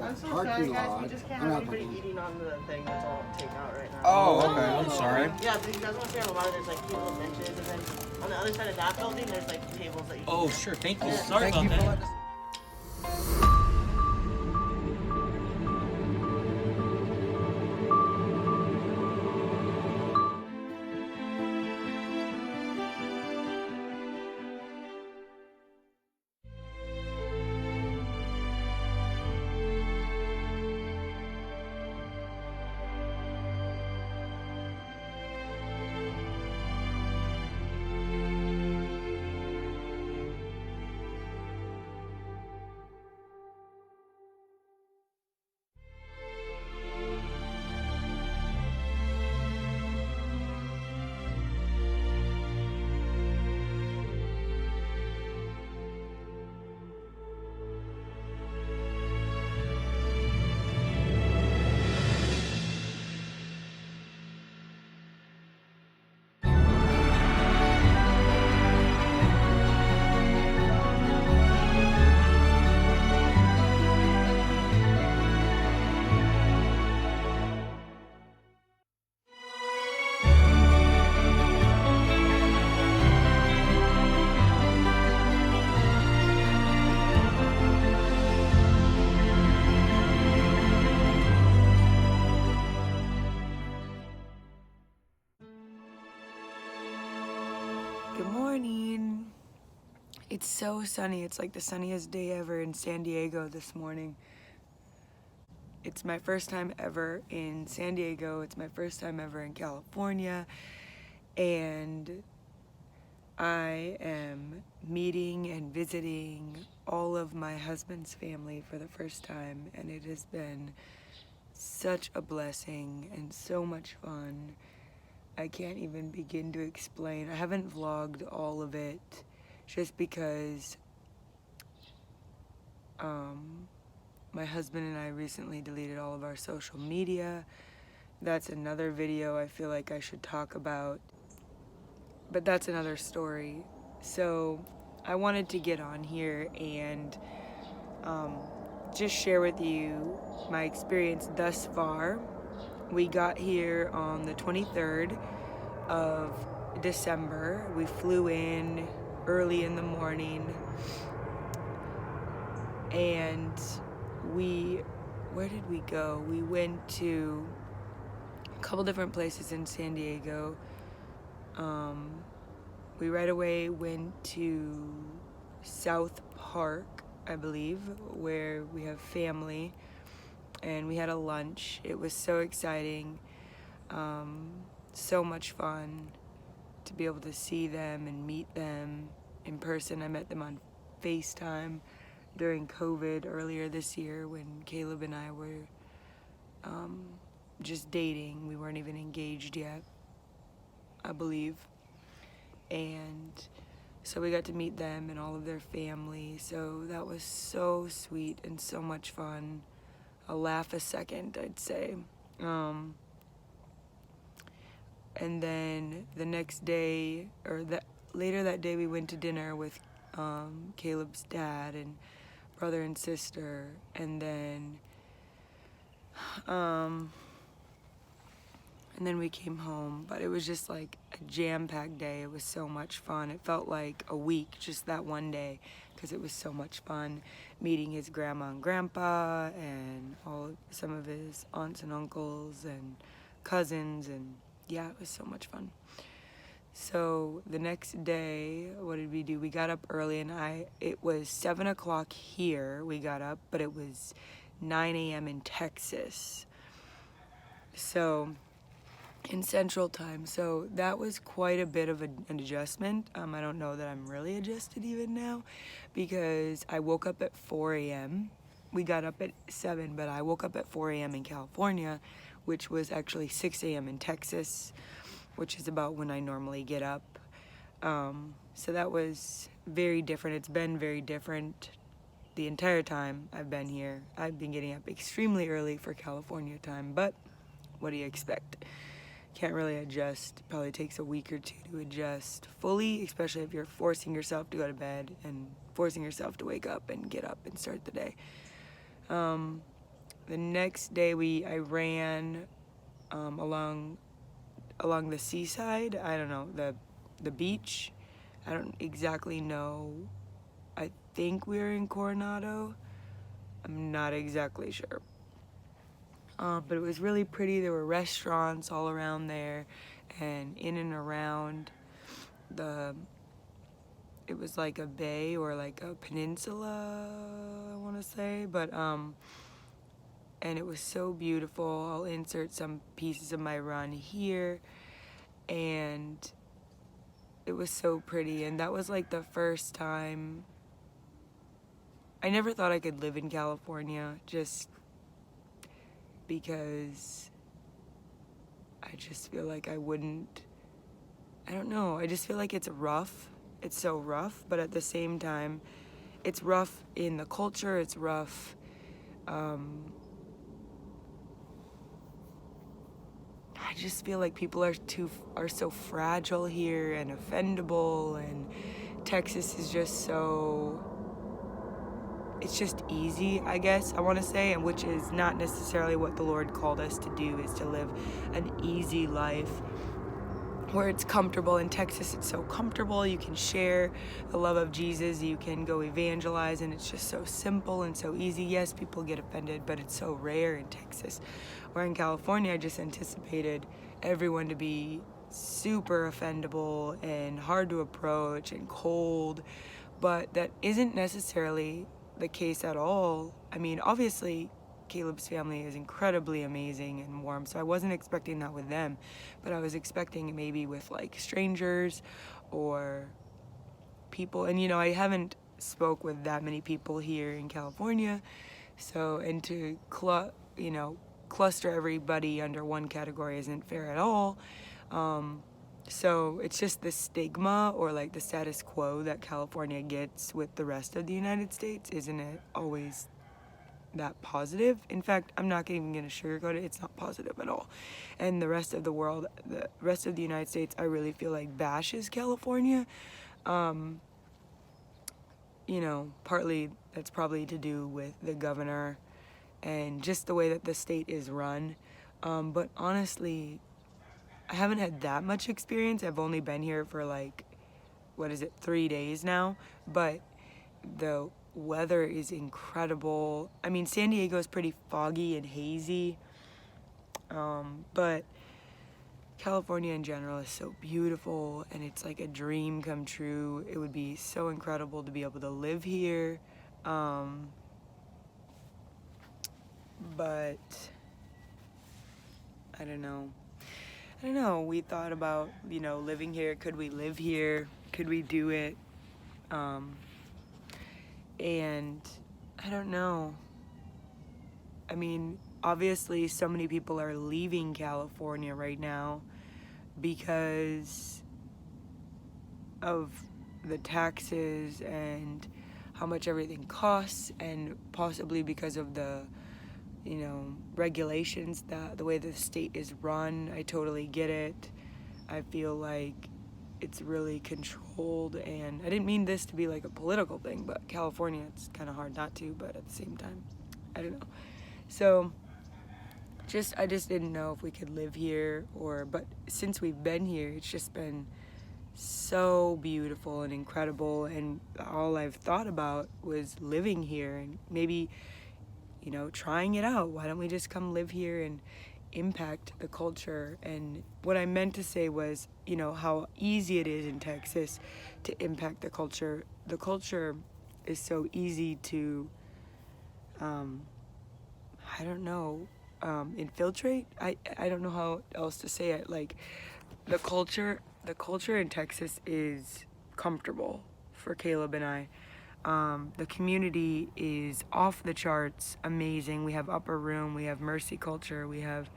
I'm so parking sorry, guys. lot. We just can't have anybody eating on the thing. That's all takeout right now. Oh, okay. I'm sorry. Yeah, so you guys want to stay on the water, there's like little benches, and then on the other side of that building, there's like tables that you can Oh, sure. Thank you. Yeah. Sorry about that. Good morning. It's so sunny. It's like the sunniest day ever in San Diego this morning. It's my first time ever in San Diego. It's my first time ever in California. And I am meeting and visiting all of my husband's family for the first time. And it has been such a blessing and so much fun. I can't even begin to explain. I haven't vlogged all of it just because my husband and I recently deleted all of our social media. That's another video I feel like I should talk about, but that's another story. So I wanted to get on here and just share with you my experience thus far. We got here on the 23rd of December. We flew in early in the morning, and where did we go? We went to a couple different places in San Diego. We right away went to South Park, I believe, where we have family, and we had a lunch. It was so exciting, so much fun to be able to see them and meet them in person. I met them on FaceTime during COVID earlier this year when Caleb and I were just dating. We weren't even engaged yet, I believe. And so we got to meet them and all of their family. So that was so sweet and so much fun. A laugh a second, I'd say. And then the next day, or later that day, we went to dinner with Caleb's dad and brother and sister, and then we came home. But it was just like a jam-packed day. It was so much fun. It felt like a week, just that one day, because it was so much fun meeting his grandma and grandpa and some of his aunts and uncles and cousins, and yeah, it was so much fun. So the next day, what did we do? We got up early, and it was 7 o'clock here we got up, but it was 9 a.m. in Texas. So in Central Time. So that was quite a bit of an adjustment. I don't know that I'm really adjusted even now, because I woke up at 4 a.m. We got up at 7, but I woke up at 4 a.m. in California, which was actually 6 a.m. in Texas, which is about when I normally get up. So that was very different. It's been very different the entire time I've been here. I've been getting up extremely early for California time, but what do you expect? Can't really adjust. Probably takes a week or two to adjust fully, especially if you're forcing yourself to go to bed and forcing yourself to wake up and get up and start the day. the next day I ran along the seaside. I don't know, the beach. I don't exactly know. I think we were in Coronado. I'm not exactly sure. But it was really pretty. There were restaurants all around there, and in and around it was like a bay or like a peninsula, I want to say, but and it was so beautiful. I'll insert some pieces of my run here, and it was so pretty. And that was like the first time. I never thought I could live in California, just because I just feel like I wouldn't. I don't know, I just feel like it's rough. It's so rough, but at the same time, it's rough in the culture, it's rough. I just feel like people are so fragile here and offendable, and Texas is just so, it's just easy, I guess I want to say, and which is not necessarily what the Lord called us to do, is to live an easy life where it's comfortable. In Texas, it's so comfortable. You can share the love of Jesus. You can go evangelize, and it's just so simple and so easy. Yes, people get offended, but it's so rare in Texas. Where in California, I just anticipated everyone to be super offendable and hard to approach and cold, but that isn't necessarily the case at all. I mean, obviously, Caleb's family is incredibly amazing and warm, so I wasn't expecting that with them, but I was expecting maybe with like strangers or people. And I haven't spoke with that many people here in California, so, and to cluster everybody under one category isn't fair at all. So it's just the stigma or like the status quo that California gets with the rest of the United States, isn't it always that positive? In fact, I'm not even going to sugarcoat it. It's not positive at all. And the rest of the world, the rest of the United States, I really feel like bashes California. Partly that's probably to do with the governor and just the way that the state is run. But honestly, I haven't had that much experience. I've only been here for 3 days now, but the weather is incredible. I mean, San Diego is pretty foggy and hazy, but California in general is so beautiful, and it's like a dream come true. It would be so incredible to be able to live here, but I don't know. We thought about, living here. Could we live here? Could we do it? And I don't know. I mean, obviously so many people are leaving California right now because of the taxes and how much everything costs, and possibly because of the regulations, the way the state is run. I totally get it. I feel like it's really controlled, and I didn't mean this to be like a political thing, but California, it's kind of hard not to, but at the same time, I don't know. So I just didn't know if we could live here, but since we've been here, it's just been so beautiful and incredible, and all I've thought about was living here and maybe trying it out. Why don't we just come live here and impact the culture? And what I meant to say was, how easy it is in Texas to impact the culture. The culture is so easy to, infiltrate. I don't know how else to say it. Like, the culture in Texas is comfortable for Caleb and I. The community is off the charts, amazing. We have Upper Room, we have Mercy Culture, we have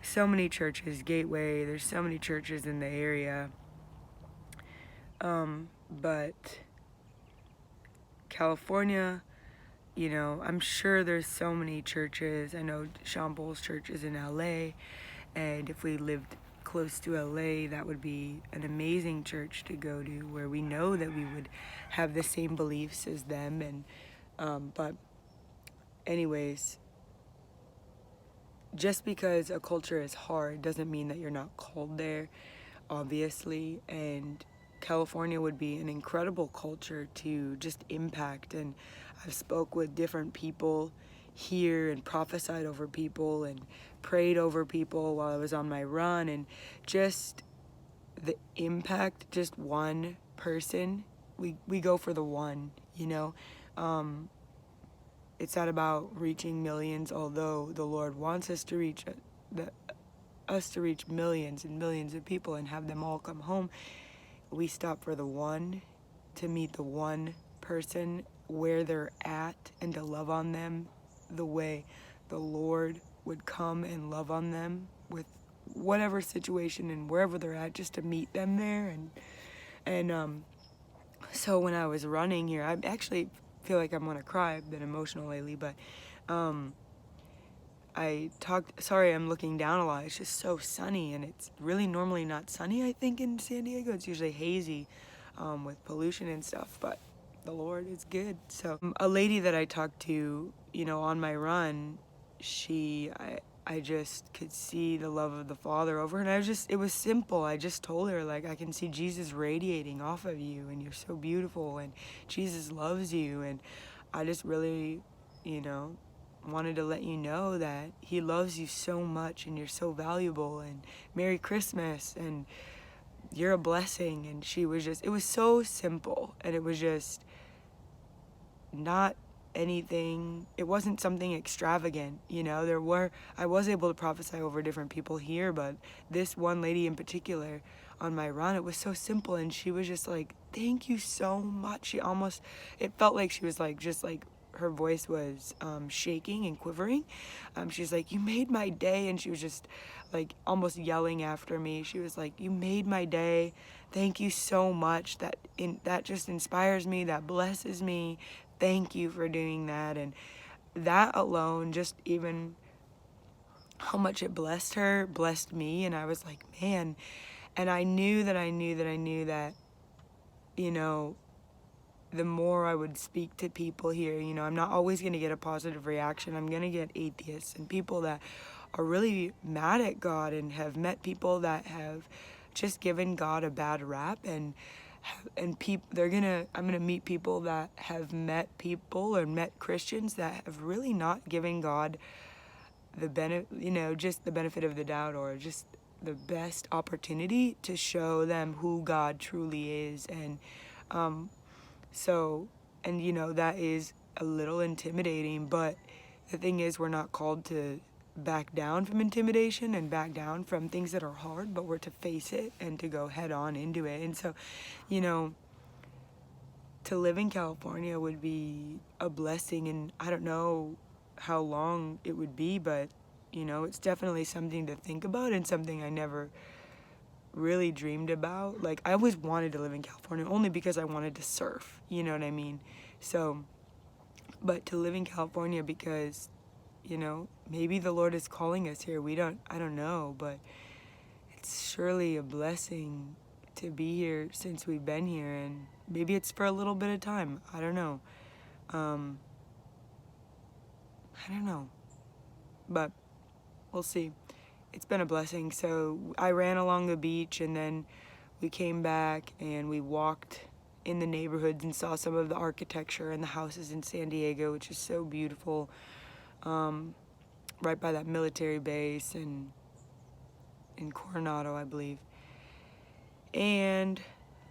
so many churches, Gateway, there's so many churches in the area. But California, I'm sure there's so many churches. I know Sean Paul's church is in LA, and if we lived close to LA, that would be an amazing church to go to, where we know that we would have the same beliefs as them. And but anyways, just because a culture is hard doesn't mean that you're not called there, obviously. And California would be an incredible culture to just impact. And I've spoke with different people here and prophesied over people and prayed over people while I was on my run, and just the impact, just one person, we go for the one, you know. It's not about reaching millions, although the Lord wants us to reach millions and millions of people and have them all come home. We stop for the one, to meet the one person where they're at and to love on them the way the Lord would come and love on them with whatever situation and wherever they're at, just to meet them there. And so when I was running here, I actually feel like I'm gonna cry. I've been emotional lately, but sorry, I'm looking down a lot. It's just so sunny, and it's really normally not sunny, I think, in San Diego. It's usually hazy with pollution and stuff, but the Lord is good. So a lady that I talked to, you know, on my run, I just could see the love of the Father over her, and it was simple. I just told her, like, I can see Jesus radiating off of you, and you're so beautiful, and Jesus loves you, and I just really, you know, wanted to let you know that he loves you so much, and you're so valuable, and Merry Christmas, and you're a blessing. And it was so simple, and it was just not anything, it wasn't something extravagant, you know. I was able to prophesy over different people here, but this one lady in particular on my run, it was so simple, and she was just like, thank you so much. It felt like she was like, just like, her voice was shaking and quivering. She's like, you made my day, and she was just like almost yelling after me. She was like, you made my day. Thank you so much. That just inspires me. That blesses me. Thank you for doing that. And that alone, just even how much it blessed her, blessed me. And I was like, man. And I knew that, you know, the more I would speak to people here, you know, I'm not always going to get a positive reaction. I'm going to get atheists and people that are really mad at God, and have met people that have just given God a bad rap, and I'm going to meet people that have met people or met Christians that have really not given God just the benefit of the doubt, or just the best opportunity to show them who God truly is. And you know, that is a little intimidating, but the thing is, we're not called to back down from intimidation and back down from things that are hard, but we're to face it and to go head on into it. And so, you know, to live in California would be a blessing, and I don't know how long it would be, but, you know, it's definitely something to think about, and something I never really dreamed about. Like, I always wanted to live in California only because I wanted to surf, you know what I mean? So, but to live in California because, you know, maybe the Lord is calling us here. I don't know, but it's surely a blessing to be here since we've been here, and maybe it's for a little bit of time. I don't know. But we'll see. It's been a blessing. So I ran along the beach, and then we came back and we walked in the neighborhoods and saw some of the architecture and the houses in San Diego, which is so beautiful, right by that military base and in Coronado, I believe. And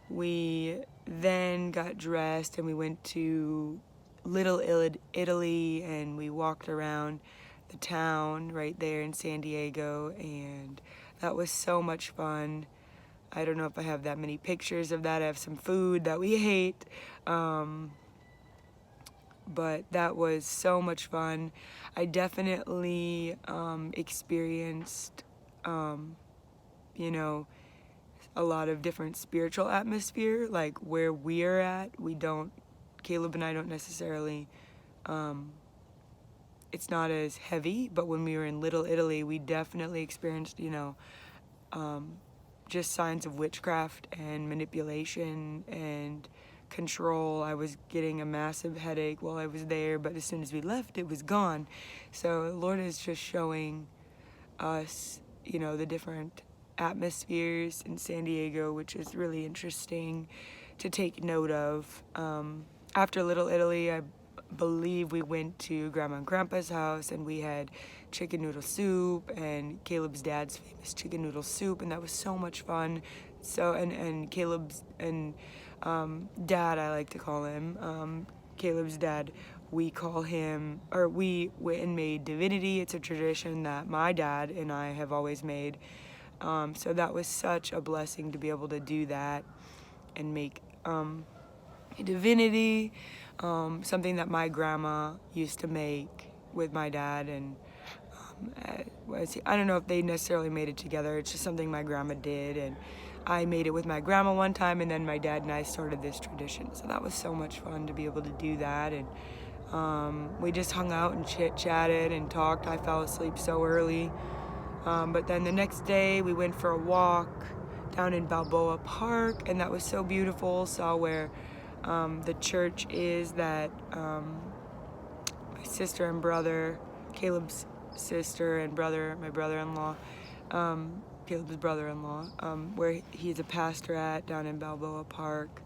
we then got dressed and we went to Little Italy, and we walked around the town right there in San Diego, and that was so much fun. I don't know if I have that many pictures of that. I have some food that we ate, but that was so much fun. I definitely experienced, you know, a lot of different spiritual atmosphere, like where we're at. Caleb and I don't necessarily, it's not as heavy, but when we were in Little Italy, we definitely experienced, you know, just signs of witchcraft and manipulation and control. I was getting a massive headache while I was there, but as soon as we left, it was gone. So the Lord is just showing us, the different atmospheres in San Diego, which is really interesting to take note of. After Little Italy, I believe we went to Grandma and Grandpa's house, and we had chicken noodle soup and Caleb's dad's famous chicken noodle soup, and that was so much fun. So and Caleb's and dad, I like to call him, Caleb's dad, we went and made divinity. It's a tradition that my dad and I have always made. So that was such a blessing to be able to do that and make divinity, something that my grandma used to make with my dad. And I don't know if they necessarily made it together. It's just something my grandma did, and I made it with my grandma one time, and then my dad and I started this tradition. So that was so much fun to be able to do that. And we just hung out and chit-chatted and talked. I fell asleep so early. But then the next day we went for a walk down in Balboa Park, and that was so beautiful. Saw where the church is that my sister and brother, Caleb's sister and brother, my brother-in-law, Caleb's brother-in-law, where he's a pastor at down in Balboa Park,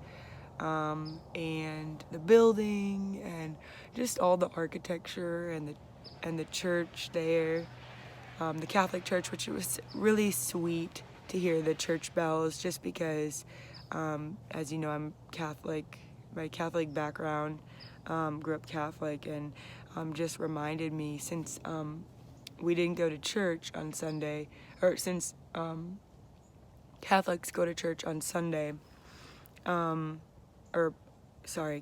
and the building and just all the architecture and the church there, the Catholic church, which was really sweet to hear the church bells, just because, as you know, I'm Catholic. My Catholic background, grew up Catholic, and just reminded me, since we didn't go to church on Sunday, or since Catholics go to church on Sunday,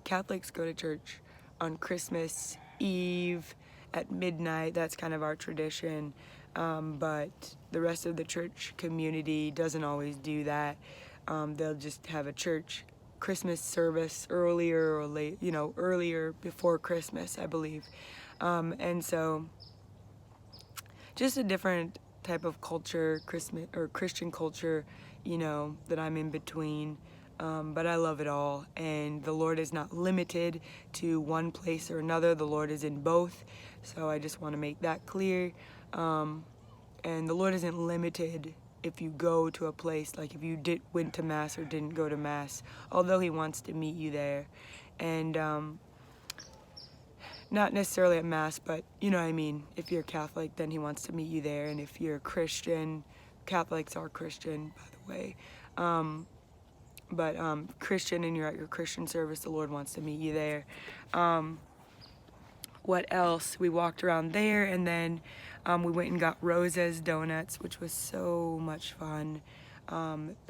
Catholics go to church on Christmas Eve at midnight. That's kind of our tradition, but the rest of the church community doesn't always do that. They'll just have a church Christmas service earlier or late, earlier before Christmas, I believe. And so just a different type of culture, Christmas or Christian culture, that I'm in between. But I love it all, and the Lord is not limited to one place or another. The Lord is in both, so I just want to make that clear. And the Lord isn't limited if you go to a place, like if you went to Mass or didn't go to Mass, although He wants to meet you there. And not necessarily at Mass, but you know what I mean. If you're Catholic, then He wants to meet you there. And if you're Christian, Catholics are Christian, by the way. But Christian, and you're at your Christian service, the Lord wants to meet you there. What else? We walked around there, and then we went and got Rosa's Donuts, which was so much fun.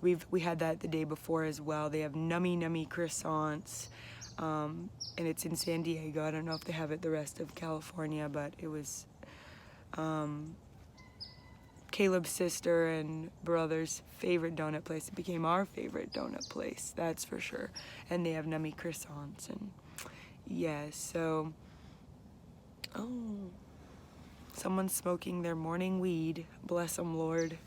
We had that the day before as well. They have nummy croissants, and it's in San Diego. I don't know if they have it the rest of California, but it was Caleb's sister and brother's favorite donut place. It became our favorite donut place, that's for sure. And they have nummy croissants, and so someone's smoking their morning weed. Bless them, Lord.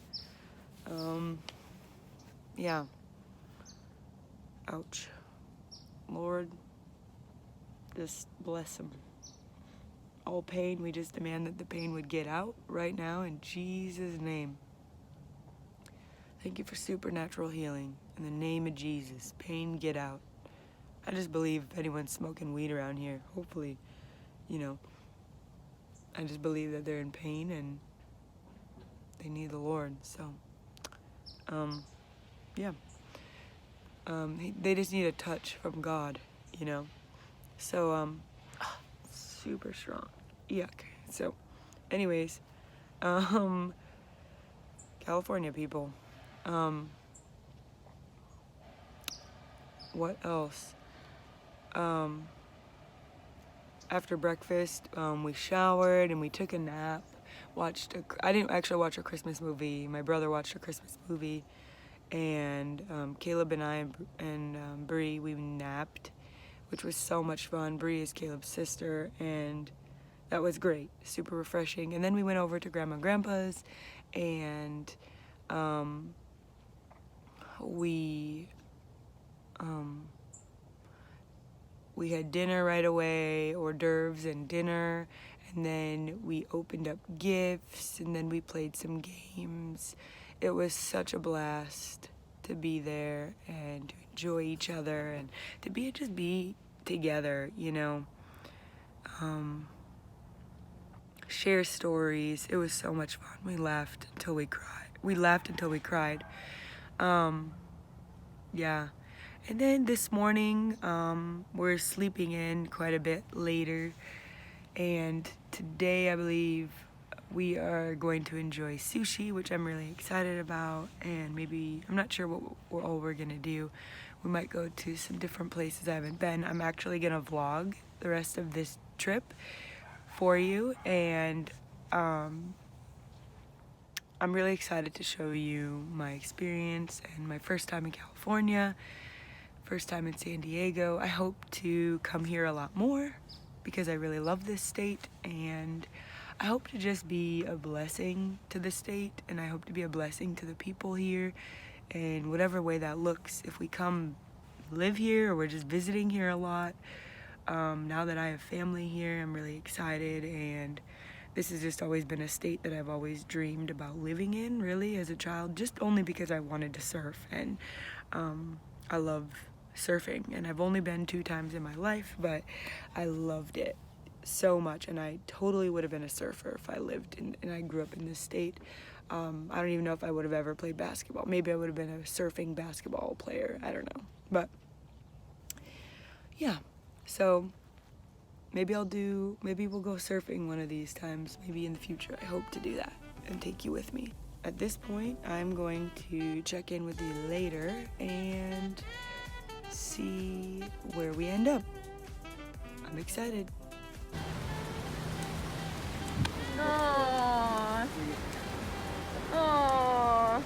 Ouch. Lord, just bless them. All pain, we just demand that the pain would get out right now in Jesus' name. Thank you for supernatural healing. In the name of Jesus, pain, get out. I just believe if anyone's smoking weed around here, hopefully, I just believe that they're in pain and they need the Lord. So, they just need a touch from God, So, super strong. Yuck. So, anyways, California people. What else? After breakfast, we showered and we took a nap. I didn't actually watch a Christmas movie. My brother watched a Christmas movie, and Caleb and I and Bree, we napped, which was so much fun. Bree is Caleb's sister, and that was great, super refreshing. And then we went over to Grandma and Grandpa's, and we had dinner right away, hors d'oeuvres and dinner, and then we opened up gifts, and then we played some games. It was such a blast to be there and to enjoy each other and to just be together, you know. Share stories. It was so much fun. We laughed until we cried. Yeah. And then this morning, we're sleeping in quite a bit later. And today, I believe, we are going to enjoy sushi, which I'm really excited about. And maybe, I'm not sure what all we're going to do. We might go to some different places I haven't been. I'm actually going to vlog the rest of this trip for you. And I'm really excited to show you my experience and my first time in California, first time in San Diego. I hope to come here a lot more because I really love this state, and I hope to just be a blessing to the state, and I hope to be a blessing to the people here in whatever way that looks. If we come live here or we're just visiting here a lot, now that I have family here, I'm really excited, and this has just always been a state that I've always dreamed about living in, really, as a child, just only because I wanted to surf, and I love surfing, and I've only been 2 times in my life, but I loved it so much, and I totally would have been a surfer if I lived in, and I grew up in this state. I don't even know if I would have ever played basketball. Maybe I would have been a surfing basketball player, I don't know, but yeah, so maybe we'll go surfing one of these times, maybe in the future. I hope to do that and take you with me. At this point, I'm going to check in with you later and see where we end up. I'm excited. Aww. Aww.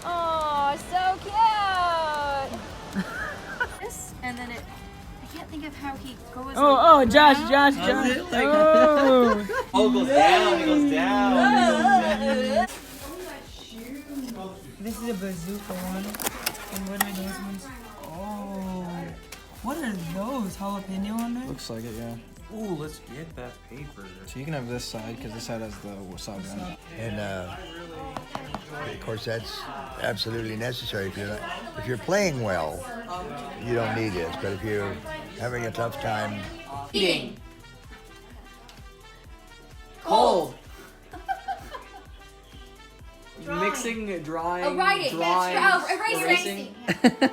Aww, so cute. This, and then it, I can't think of how he goes. Oh, Josh. Oh, it goes down, it goes down. This is a bazooka one. And what are those ones? Oh. What are those? Jalapeno on there? Looks like it, yeah. Ooh, let's get that paper. So you can have this side, because this side has the wasabi on it. And of course, that's absolutely necessary. If you're playing well, you don't need this. But if you're having a tough time Eating. Cold. Mixing, drying, Writing. drawing, Erasing. erasing.